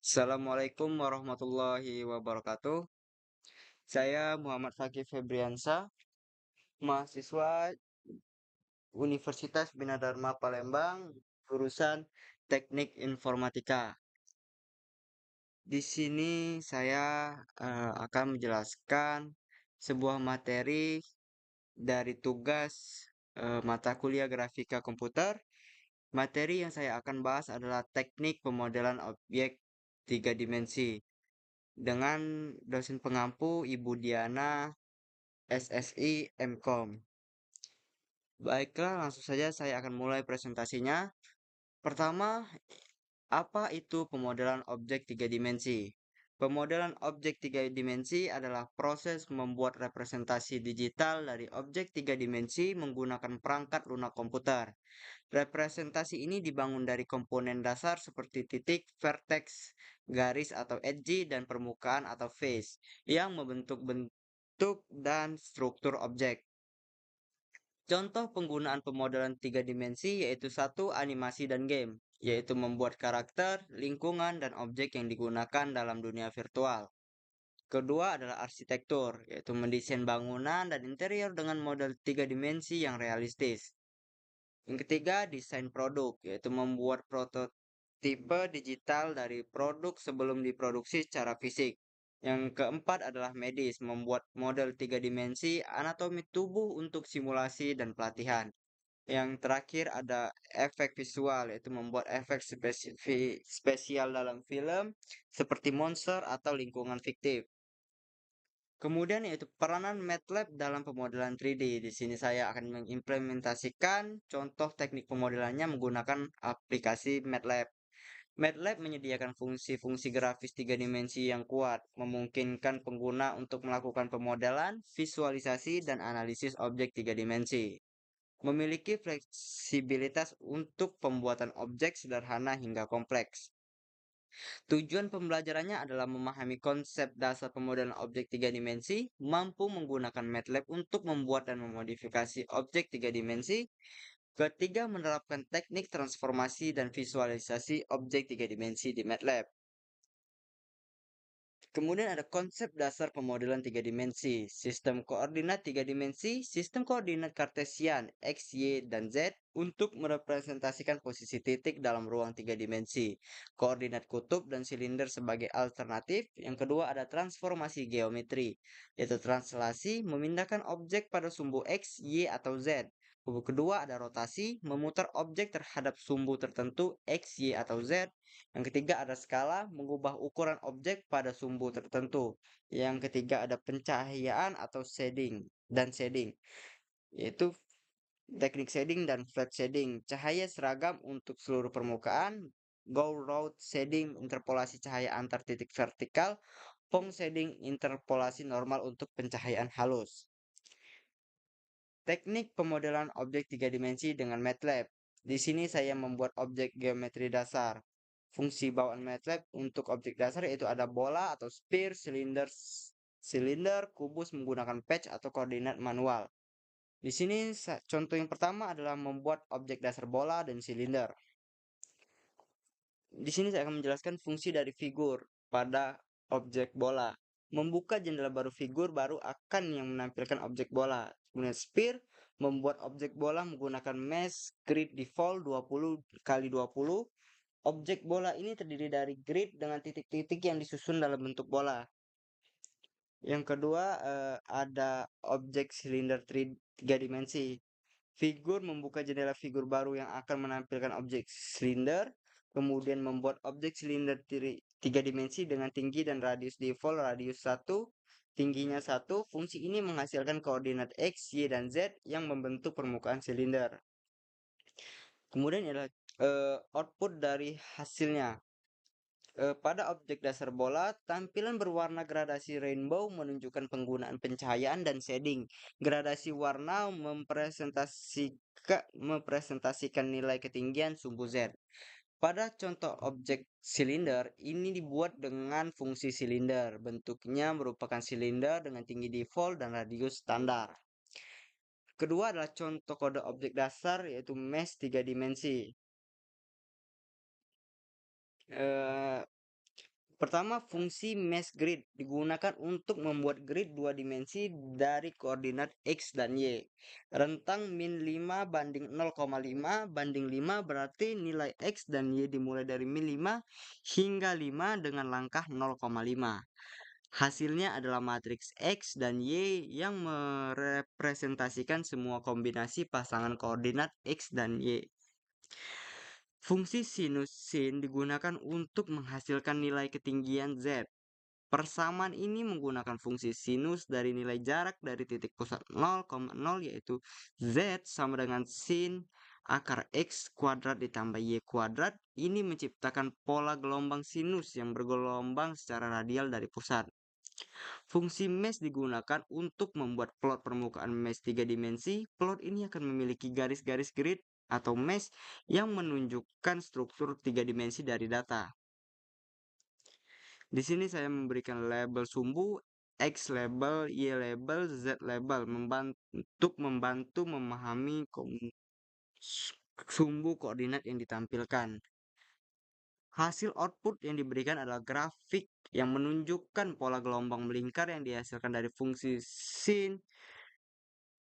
Assalamualaikum warahmatullahi wabarakatuh. Saya Muhammad Fakih Febriansa, mahasiswa Universitas Bina Dharma Palembang, jurusan Teknik Informatika. Di sini saya akan menjelaskan sebuah materi dari tugas mata kuliah Grafika Komputer. Materi yang saya akan bahas adalah teknik pemodelan objek tiga dimensi dengan dosen pengampu Ibu Diana SSI MKOM. Baiklah, langsung saja saya akan mulai presentasinya. Pertama, apa itu pemodelan objek tiga dimensi? Pemodelan objek tiga dimensi adalah proses membuat representasi digital dari objek tiga dimensi menggunakan perangkat lunak komputer. Representasi ini dibangun dari komponen dasar seperti titik, vertex, garis atau edge, dan permukaan atau face yang membentuk bentuk dan struktur objek. Contoh penggunaan pemodelan tiga dimensi yaitu satu animasi dan game, yaitu membuat karakter, lingkungan, dan objek yang digunakan dalam dunia virtual. Kedua adalah arsitektur, yaitu mendesain bangunan dan interior dengan model tiga dimensi yang realistis. Yang ketiga, desain produk, yaitu membuat prototipe digital dari produk sebelum diproduksi secara fisik. Yang keempat adalah medis, membuat model tiga dimensi anatomi tubuh untuk simulasi dan pelatihan. Yang terakhir ada efek visual, yaitu membuat efek spesial dalam film seperti monster atau lingkungan fiktif. Kemudian yaitu peranan MATLAB dalam pemodelan 3D. Di sini saya akan mengimplementasikan contoh teknik pemodelannya menggunakan aplikasi MATLAB. MATLAB menyediakan fungsi-fungsi grafis tiga dimensi yang kuat, memungkinkan pengguna untuk melakukan pemodelan, visualisasi, dan analisis objek tiga dimensi. Memiliki fleksibilitas untuk pembuatan objek sederhana hingga kompleks. Tujuan pembelajarannya adalah memahami konsep dasar pemodelan objek tiga dimensi, mampu menggunakan MATLAB untuk membuat dan memodifikasi objek tiga dimensi. Ketiga, menerapkan teknik transformasi dan visualisasi objek tiga dimensi di MATLAB. Kemudian ada konsep dasar pemodelan tiga dimensi, sistem koordinat tiga dimensi, sistem koordinat kartesian X, Y, dan Z untuk merepresentasikan posisi titik dalam ruang tiga dimensi, koordinat kutub dan silinder sebagai alternatif. Yang kedua ada transformasi geometri, yaitu translasi memindahkan objek pada sumbu X, Y, atau Z. Kedua ada rotasi, memutar objek terhadap sumbu tertentu X, Y, atau Z. Yang ketiga ada skala, mengubah ukuran objek pada sumbu tertentu. Yang ketiga ada pencahayaan atau shading, yaitu teknik shading dan flat shading. Cahaya seragam untuk seluruh permukaan, go round shading interpolasi cahaya antar titik vertikal, Phong shading interpolasi normal untuk pencahayaan halus. Teknik pemodelan objek tiga dimensi dengan MATLAB. Di sini saya membuat objek geometri dasar. Fungsi bawaan MATLAB untuk objek dasar yaitu ada bola atau sphere, silinder, kubus menggunakan patch atau koordinat manual. Di sini contoh yang pertama adalah membuat objek dasar bola dan silinder. Di sini saya akan menjelaskan fungsi dari figur pada objek bola. Membuka jendela baru figur baru akan yang menampilkan objek bola. Kemudian sphere membuat objek bola menggunakan mesh grid default 20 kali 20. Objek bola ini terdiri dari grid dengan titik-titik yang disusun dalam bentuk bola. Yang kedua ada objek silinder 3 dimensi. Figur membuka jendela figur baru yang akan menampilkan objek silinder, kemudian membuat objek silinder 3 dimensi dengan tinggi dan radius default radius 1, tingginya 1. Fungsi ini menghasilkan koordinat X, Y, dan Z yang membentuk permukaan silinder. Kemudian adalah output dari hasilnya. Pada objek dasar bola, tampilan berwarna gradasi rainbow menunjukkan penggunaan pencahayaan dan shading. Gradasi warna mempresentasikan nilai ketinggian sumbu Z. Pada contoh objek silinder, ini dibuat dengan fungsi silinder. Bentuknya merupakan silinder dengan tinggi default dan radius standar. Kedua adalah contoh kode objek dasar yaitu mesh 3 dimensi. Pertama, fungsi mesh grid digunakan untuk membuat grid dua dimensi dari koordinat X dan Y. Rentang min 5 banding 0,5 banding 5 berarti nilai X dan Y dimulai dari min 5 hingga 5 dengan langkah 0,5. Hasilnya adalah matriks X dan Y yang merepresentasikan semua kombinasi pasangan koordinat X dan Y. Fungsi sinus sin digunakan untuk menghasilkan nilai ketinggian Z. Persamaan ini menggunakan fungsi sinus dari nilai jarak dari titik pusat 0,0 yaitu Z sama dengan sin akar X kuadrat ditambah Y kuadrat. Ini menciptakan pola gelombang sinus yang bergelombang secara radial dari pusat. Fungsi mesh digunakan untuk membuat plot permukaan mesh tiga dimensi. Plot ini akan memiliki garis-garis grid atau mesh yang menunjukkan struktur tiga dimensi dari data. Di sini saya memberikan label sumbu, X label, Y label, Z label untuk membantu memahami sumbu koordinat yang ditampilkan. Hasil output yang diberikan adalah grafik yang menunjukkan pola gelombang melingkar yang dihasilkan dari fungsi sin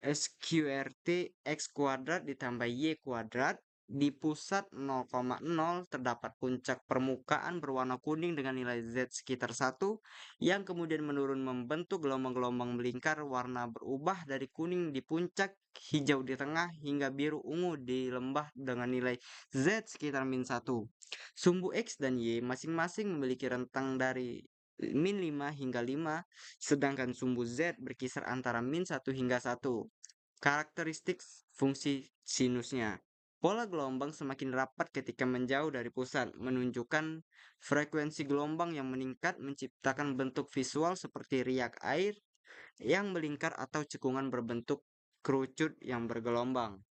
SQRT X kuadrat ditambah Y kuadrat. Di pusat 0,0 terdapat puncak permukaan berwarna kuning dengan nilai Z sekitar 1 yang kemudian menurun membentuk gelombang-gelombang melingkar warna berubah dari kuning di puncak, hijau di tengah, hingga biru ungu di lembah dengan nilai Z sekitar min 1. Sumbu X dan Y masing-masing memiliki rentang dari min 5 hingga 5, sedangkan sumbu Z berkisar antara min 1 hingga 1. Karakteristik fungsi sinusnya. Pola gelombang semakin rapat ketika menjauh dari pusat, menunjukkan frekuensi gelombang yang meningkat menciptakan bentuk visual seperti riak air yang melingkar atau cekungan berbentuk kerucut yang bergelombang.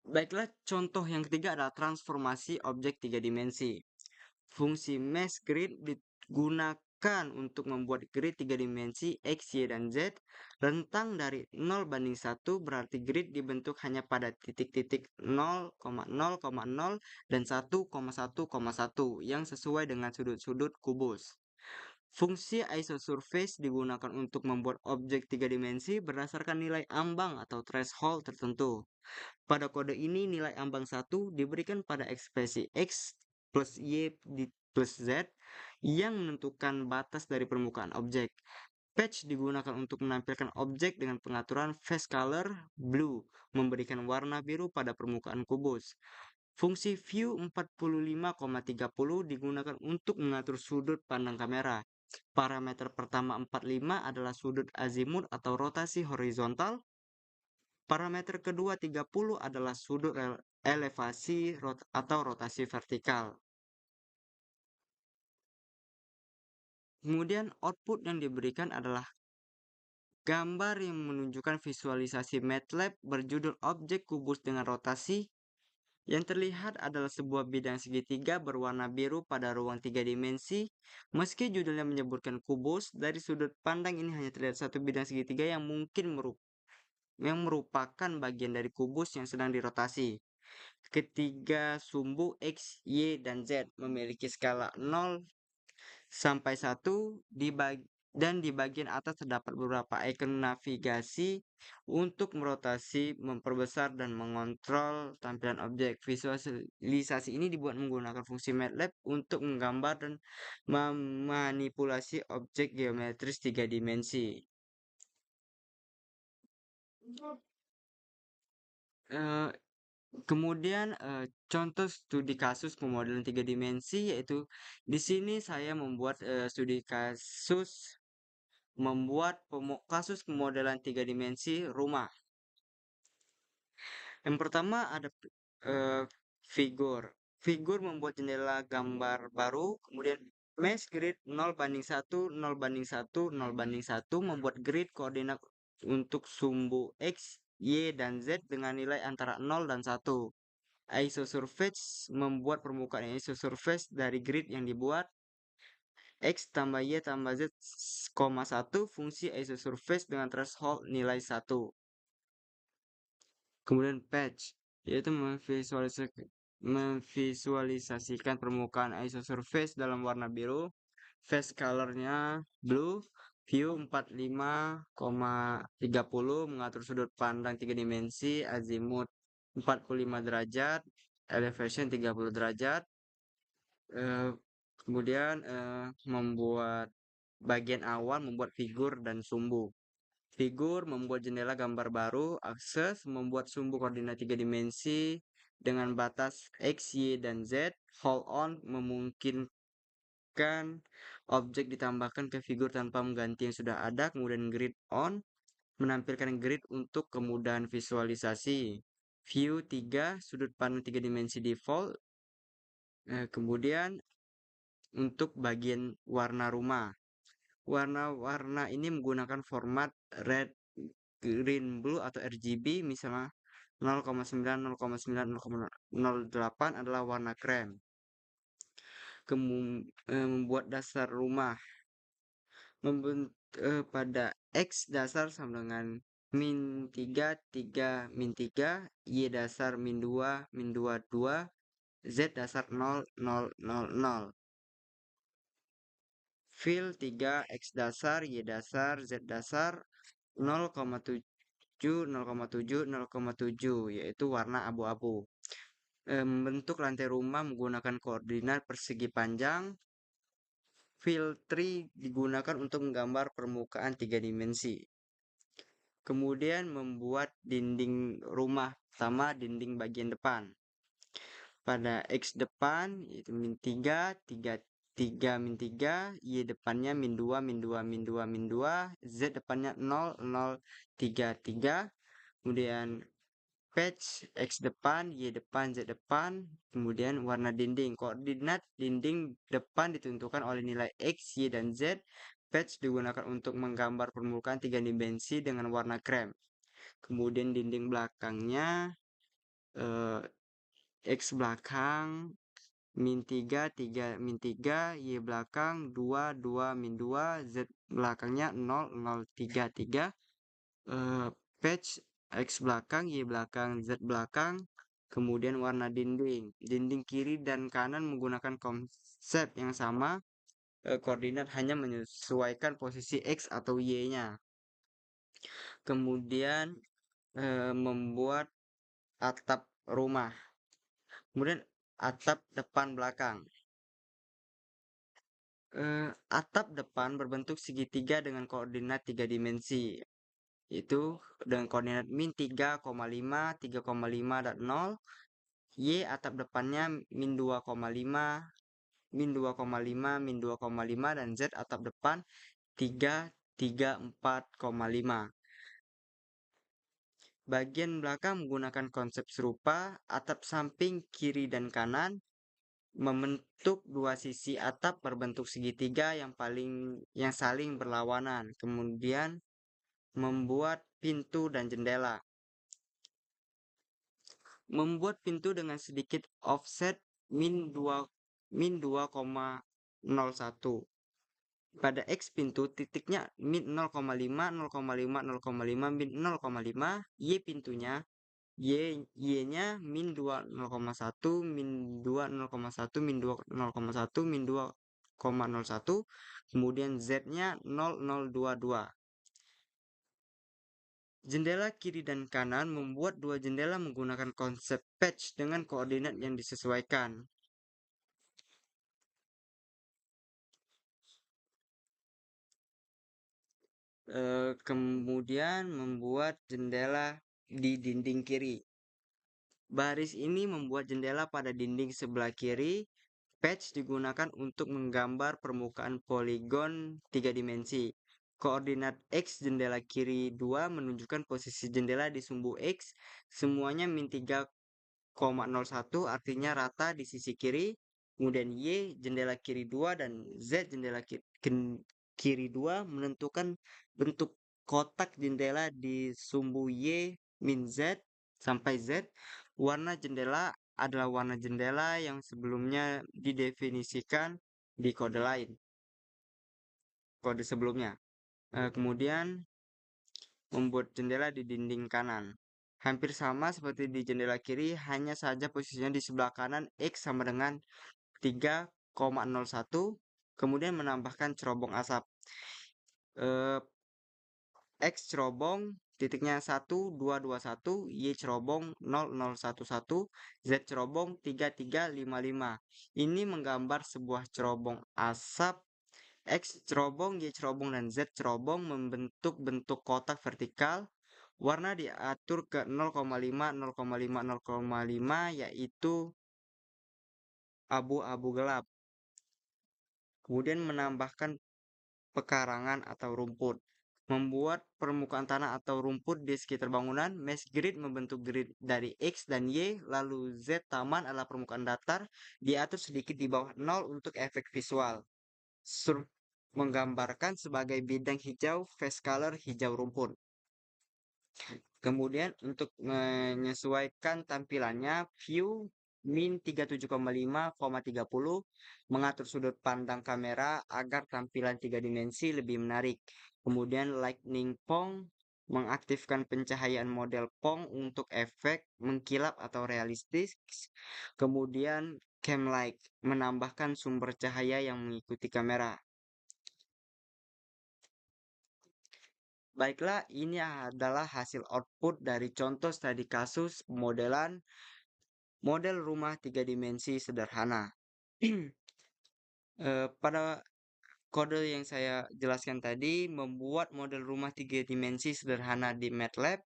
Baiklah, contoh yang ketiga adalah transformasi objek tiga dimensi. Fungsi mesh grid digunakan untuk membuat grid tiga dimensi X, Y, dan Z. Rentang dari 0 banding 1 berarti grid dibentuk hanya pada titik-titik 0,0,0 dan 1,1,1 yang sesuai dengan sudut-sudut kubus. Fungsi isosurface digunakan untuk membuat objek tiga dimensi berdasarkan nilai ambang atau threshold tertentu. Pada kode ini nilai ambang 1 diberikan pada ekspresi X plus Y plus Z yang menentukan batas dari permukaan objek. Patch digunakan untuk menampilkan objek dengan pengaturan face color blue, memberikan warna biru pada permukaan kubus. Fungsi view 45,30 digunakan untuk mengatur sudut pandang kamera. Parameter pertama 45 adalah sudut azimut atau rotasi horizontal. Parameter kedua 30 adalah sudut elevasi atau rotasi vertikal. Kemudian output yang diberikan adalah gambar yang menunjukkan visualisasi MATLAB berjudul objek kubus dengan rotasi. Yang terlihat adalah sebuah bidang segitiga berwarna biru pada ruang tiga dimensi. Meski judulnya menyebutkan kubus, dari sudut pandang ini hanya terlihat satu bidang segitiga yang mungkin merupakan bagian dari kubus yang sedang dirotasi. Ketiga sumbu X, Y, dan Z memiliki skala 0 sampai 1 dan di bagian atas terdapat beberapa ikon navigasi untuk merotasi, memperbesar, dan mengontrol tampilan objek. Visualisasi ini dibuat menggunakan fungsi MATLAB untuk menggambar dan memanipulasi objek geometris tiga dimensi. Eh, Kemudian contoh studi kasus pemodelan tiga dimensi yaitu di sini saya membuat studi kasus kasus pemodelan tiga dimensi rumah. Yang pertama ada figur. Figur membuat jendela gambar baru, kemudian mesh grid 0 banding 1, 0 banding 1, 0 banding 1 membuat grid koordinat untuk sumbu X, Y, dan Z dengan nilai antara 0 dan 1. Isosurface membuat permukaan isosurface dari grid yang dibuat. X tambah Y tambah Z, 1 fungsi isosurface dengan threshold nilai 1. Kemudian patch, yaitu memvisualisasikan memvisualisasikan permukaan isosurface dalam warna biru. Face colornya blue. View 45,30 mengatur sudut pandang 3 dimensi, azimut 45 derajat, elevation 30 derajat. Eh, Kemudian membuat bagian awal membuat figur dan sumbu. Figur membuat jendela gambar baru, akses membuat sumbu koordinat 3 dimensi dengan batas X, Y, dan Z. Hold on memungkinkan objek ditambahkan ke figur tanpa mengganti yang sudah ada. Kemudian grid on menampilkan grid untuk kemudahan visualisasi. View 3, sudut pandang 3 dimensi default. Kemudian untuk bagian warna rumah. Warna-warna ini menggunakan format red, green, blue atau RGB, misalnya 0,9, 0,9, 0,08 adalah warna krem. Membuat dasar rumah pada X dasar sama dengan min 3, 3, min 3, Y dasar min 2, min 2, 2, Z dasar 0, 0, 0, 0. Fill 3, X dasar, Y dasar, Z dasar 0,7, 0,7, 0,7, yaitu warna abu-abu. Membentuk lantai rumah menggunakan koordinat persegi panjang. Fill 3 digunakan untuk menggambar permukaan 3 dimensi. Kemudian membuat dinding rumah, sama dinding bagian depan. Pada X depan, yaitu min 3, 3, 3, min 3, Y depannya min 2, min 2, min 2, min 2, Z depannya 0, 0, 3, 3. Kemudian patch X depan, Y depan, Z depan. Kemudian warna dinding. Koordinat dinding depan ditentukan oleh nilai X, Y, dan Z. Patch digunakan untuk menggambar permukaan 3 dimensi dengan warna krem. Kemudian dinding belakangnya X belakang min 3, 3, min 3, Y belakang 2, 2, min 2, Z belakangnya 0, 0, 3, 3. Patch X belakang, Y belakang, Z belakang. Kemudian warna dinding. Dinding kiri dan kanan menggunakan konsep yang sama. Koordinat hanya menyesuaikan posisi X atau Y-nya. Kemudian membuat atap rumah. Kemudian atap depan belakang. Atap depan berbentuk segitiga dengan koordinat 3 dimensi. Yaitu dengan koordinat min 3,5, 3,5, dan 0. Y atap depannya min 2,5, min 2,5, min 2,5, dan Z atap depan 3, 3, 4,5. Bagian belakang menggunakan konsep serupa, atap samping kiri dan kanan membentuk dua sisi atap berbentuk segitiga yang saling berlawanan. Kemudian membuat pintu dan jendela. Membuat pintu dengan sedikit offset min 2,01. Pada X pintu titiknya min 0,5, 0,5, 0,5, min 0,5. Y pintunya Y-nya min 2, 0,1, min 2, 0,1, min 2, 0,1, min 2,01. Kemudian Z-nya 0,022. Jendela kiri dan kanan membuat dua jendela menggunakan konsep patch dengan koordinat yang disesuaikan. Kemudian membuat jendela di dinding kiri. Baris ini membuat jendela pada dinding sebelah kiri. Patch digunakan untuk menggambar permukaan poligon 3 dimensi. Koordinat X jendela kiri 2 menunjukkan posisi jendela di sumbu X. Semuanya min 3,01 artinya rata di sisi kiri. Kemudian Y jendela kiri 2 dan Z jendela kiri 2 menentukan bentuk kotak jendela di sumbu Y min Z sampai Z. Warna jendela adalah warna jendela yang sebelumnya didefinisikan di kode lain, kode sebelumnya. Kemudian membuat jendela di dinding kanan. Hampir sama seperti di jendela kiri, hanya saja posisinya di sebelah kanan X sama dengan 3,01, kemudian menambahkan cerobong asap. Eh, X cerobong titiknya 1221, Y cerobong 0011, Z cerobong 3355. Ini menggambar sebuah cerobong asap. X cerobong, Y cerobong, dan Z cerobong membentuk bentuk kotak vertikal. Warna diatur ke 0,5, 0,5, 0,5, yaitu abu-abu gelap. Kemudian menambahkan pekarangan atau rumput. Membuat permukaan tanah atau rumput di sekitar bangunan, mesh grid membentuk grid dari X dan Y, lalu Z taman adalah permukaan datar, diatur sedikit di bawah 0 untuk efek visual. Menggambarkan sebagai bidang hijau, face color hijau rumput. Kemudian untuk menyesuaikan tampilannya, view min 37,5,30 mengatur sudut pandang kamera agar tampilan tiga dimensi lebih menarik. Kemudian lightning pong mengaktifkan pencahayaan model pong untuk efek mengkilap atau realistis. Kemudian cam light menambahkan sumber cahaya yang mengikuti kamera. Baiklah, ini adalah hasil output dari contoh studi kasus model rumah tiga dimensi sederhana. Pada kode yang saya jelaskan tadi, membuat model rumah tiga dimensi sederhana di MATLAB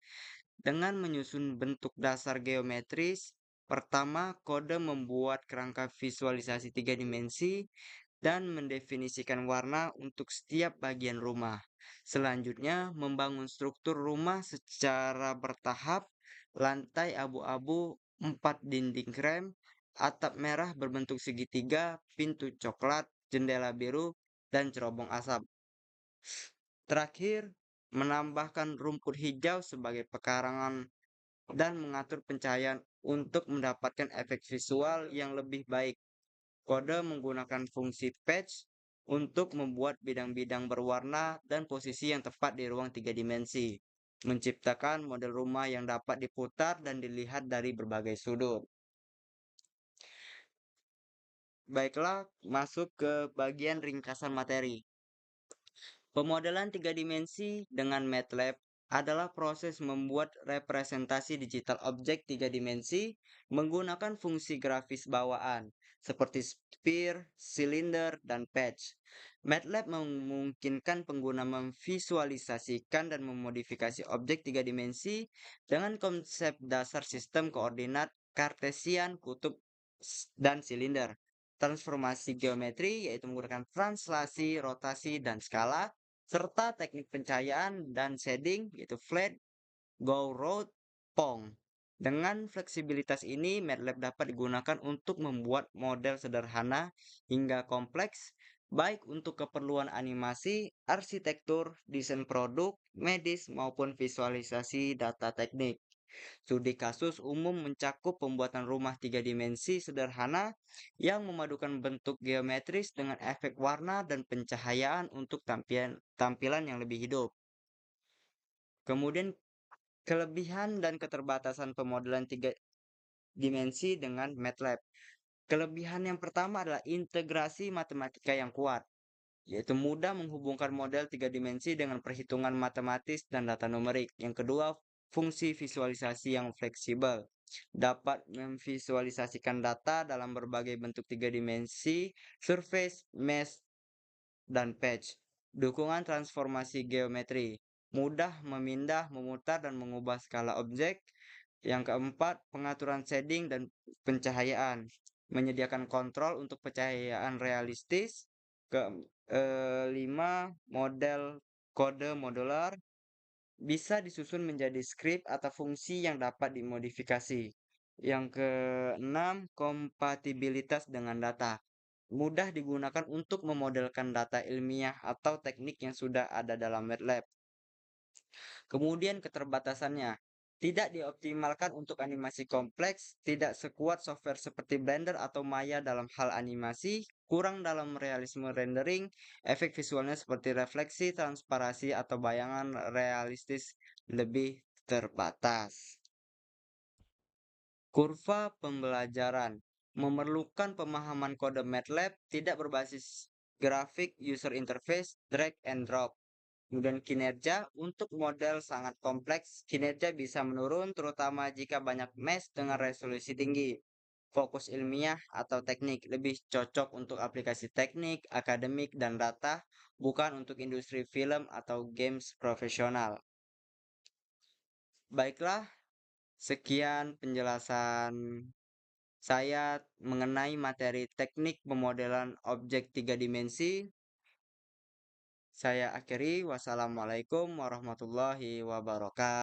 dengan menyusun bentuk dasar geometris. Pertama, kode membuat kerangka visualisasi tiga dimensi dan mendefinisikan warna untuk setiap bagian rumah. Selanjutnya, membangun struktur rumah secara bertahap, lantai abu-abu, 4 dinding krem, atap merah berbentuk segitiga, pintu coklat, jendela biru, dan cerobong asap. Terakhir, menambahkan rumput hijau sebagai pekarangan dan mengatur pencahayaan untuk mendapatkan efek visual yang lebih baik. Kode menggunakan fungsi patch untuk membuat bidang-bidang berwarna dan posisi yang tepat di ruang tiga dimensi, menciptakan model rumah yang dapat diputar dan dilihat dari berbagai sudut. Baiklah, masuk ke bagian ringkasan materi. Pemodelan tiga dimensi dengan MATLAB adalah proses membuat representasi digital objek tiga dimensi menggunakan fungsi grafis bawaan seperti sphere, silinder, dan patch. MATLAB memungkinkan pengguna memvisualisasikan dan memodifikasi objek tiga dimensi dengan konsep dasar sistem koordinat Kartesian, kutub, dan silinder. Transformasi geometri yaitu menggunakan translasi, rotasi, dan skala, serta teknik pencahayaan dan shading yaitu flat, go road, pong. Dengan fleksibilitas ini, MATLAB dapat digunakan untuk membuat model sederhana hingga kompleks, baik untuk keperluan animasi, arsitektur, desain produk, medis, maupun visualisasi data teknik. Studi kasus umum mencakup pembuatan rumah tiga dimensi sederhana yang memadukan bentuk geometris dengan efek warna dan pencahayaan untuk tampilan yang lebih hidup. Kemudian kelebihan dan keterbatasan pemodelan tiga dimensi dengan MATLAB. Kelebihan yang pertama adalah integrasi matematika yang kuat, yaitu mudah menghubungkan model tiga dimensi dengan perhitungan matematis dan data numerik. Yang kedua, fungsi visualisasi yang fleksibel. Dapat memvisualisasikan data dalam berbagai bentuk tiga dimensi, surface, mesh, dan patch. Dukungan transformasi geometri. Mudah memindah, memutar, dan mengubah skala objek. Yang keempat, pengaturan shading dan pencahayaan. Menyediakan kontrol untuk pencahayaan realistis. Kelima, model kode modular bisa disusun menjadi script atau fungsi yang dapat dimodifikasi. Yang keenam, kompatibilitas dengan data. Mudah digunakan untuk memodelkan data ilmiah atau teknik yang sudah ada dalam MATLAB. Kemudian keterbatasannya. Tidak dioptimalkan untuk animasi kompleks, tidak sekuat software seperti Blender atau Maya dalam hal animasi, kurang dalam realisme rendering, efek visualnya seperti refleksi, transparasi, atau bayangan realistis lebih terbatas. Kurva pembelajaran memerlukan pemahaman kode MATLAB tidak berbasis grafik user interface drag and drop. Kemudian kinerja untuk model sangat kompleks, kinerja bisa menurun terutama jika banyak mesh dengan resolusi tinggi. Fokus ilmiah atau teknik lebih cocok untuk aplikasi teknik, akademik, dan data, bukan untuk industri film atau games profesional. Baiklah, sekian penjelasan saya mengenai materi teknik pemodelan objek tiga dimensi. Saya akhiri, wassalamualaikum warahmatullahi wabarakatuh.